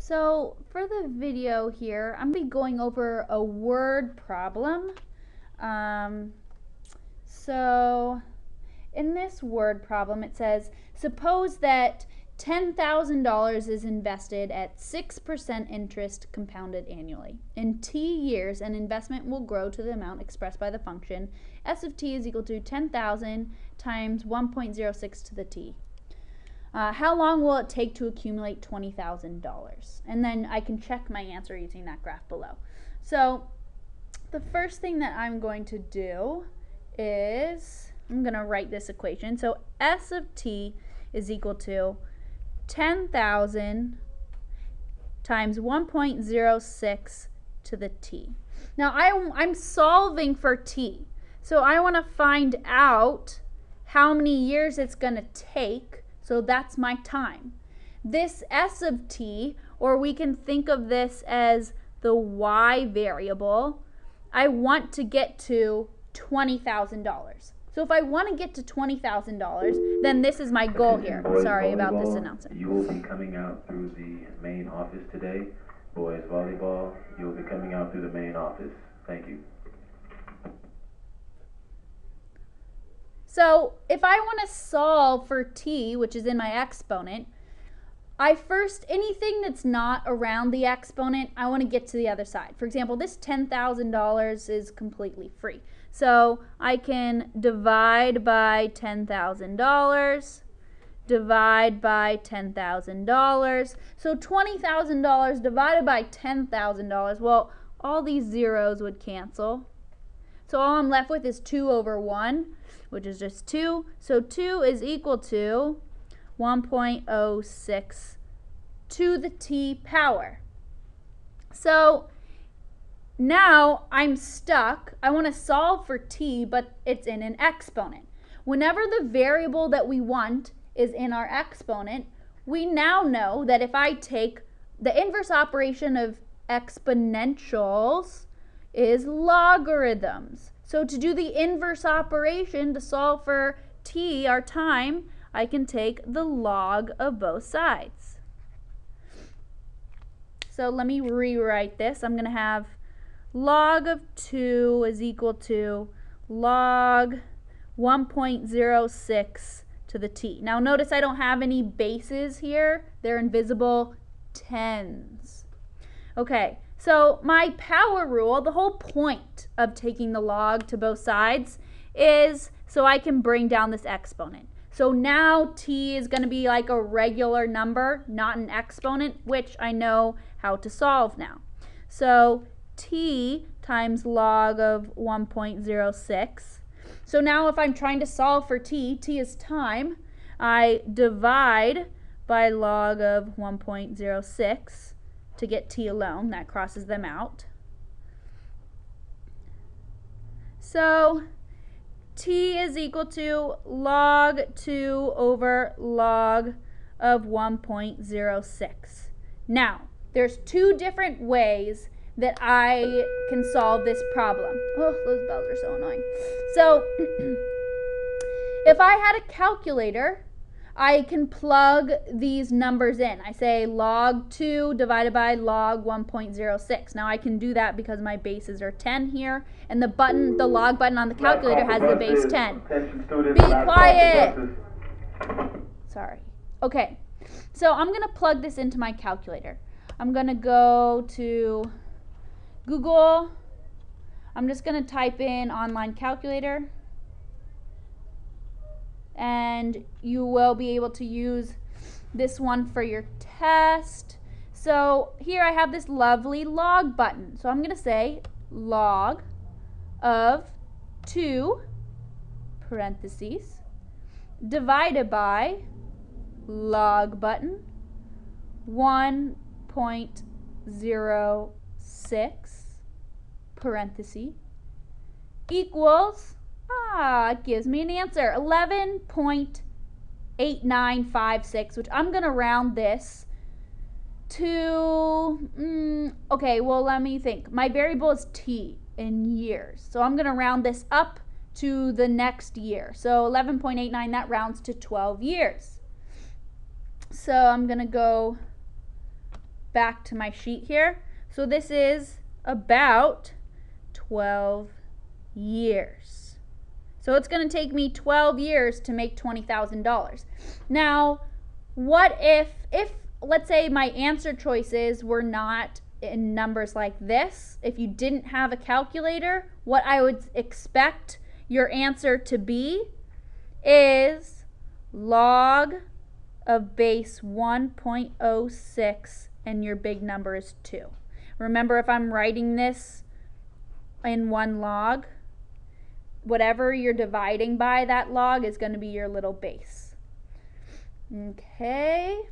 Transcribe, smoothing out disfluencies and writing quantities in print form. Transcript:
So for the video here, I'm going to be going over a word problem. So in this word problem, it says, suppose that $10,000 is invested at 6% interest compounded annually. In t years, an investment will grow to the amount expressed by the function s of t is equal to 10,000 times 1.06 to the t. How long will it take to accumulate $20,000? And then I can check my answer using that graph below. So the first thing that I'm going to do is I'm going to write this equation. So s of t is equal to 10,000 times 1.06 to the t. Now I'm solving for t. So I want to find out how many years it's going to take. So that's my time. This s of t, or we can think of this as the y variable, I want to get to $20,000. So if I want to get to $20,000, then this is my goal here. Sorry about this announcement. You will be coming out through the main office today. Boys volleyball, you will be coming out through the main office. Thank you. So if I want to solve for t, which is in my exponent, anything that's not around the exponent, I want to get to the other side. For example, this $10,000 is completely free. So I can divide by $10,000, divide by $10,000. So $20,000 divided by $10,000, well, all these zeros would cancel. So all I'm left with is 2 over 1, which is just 2. So 2 is equal to 1.06 to the t power. So now I'm stuck. I want to solve for t, but it's in an exponent. Whenever the variable that we want is in our exponent, we now know that if I take the inverse operation of exponentials is logarithms. So to do the inverse operation to solve for t, our time, I can take the log of both sides. So let me rewrite this. I'm going to have log of 2 is equal to log 1.06 to the t. Now notice I don't have any bases here. They're invisible tens. Okay, so my power rule, the whole point of taking the log to both sides is so I can bring down this exponent. So now t is going to be like a regular number, not an exponent, which I know how to solve now. So t times log of 1.06. So now if I'm trying to solve for t is time, I divide by log of 1.06 to get t alone. That crosses them out. So t is equal to log 2 over log of 1.06. Now, there's two different ways that I can solve this problem. Oh, those bells are so annoying. So, if I had a calculator, I can plug these numbers in. I say log 2 divided by log 1.06. Now I can do that because my bases are 10 here, and the log button on the calculator has the base 10. Be quiet! Sorry. Okay, so I'm going to plug this into my calculator. I'm going to go to Google. I'm just going to type in online calculator. And you will be able to use this one for your test. So here I have this lovely log button. So I'm going to say log of 2 parentheses divided by log button 1.06 parentheses equals it gives me an answer, 11.8956, which I'm going to round this to, okay, well, let me think. My variable is t in years, so I'm going to round this up to the next year. So 11.89, that rounds to 12 years. So I'm going to go back to my sheet here. So this is about 12 years. So it's going to take me 12 years to make $20,000. Now, what if let's say my answer choices were not in numbers like this, if you didn't have a calculator, what I would expect your answer to be is log of base 1.06 and your big number is 2. Remember, if I'm writing this in one log, whatever you're dividing by, that log is going to be your little base. Okay.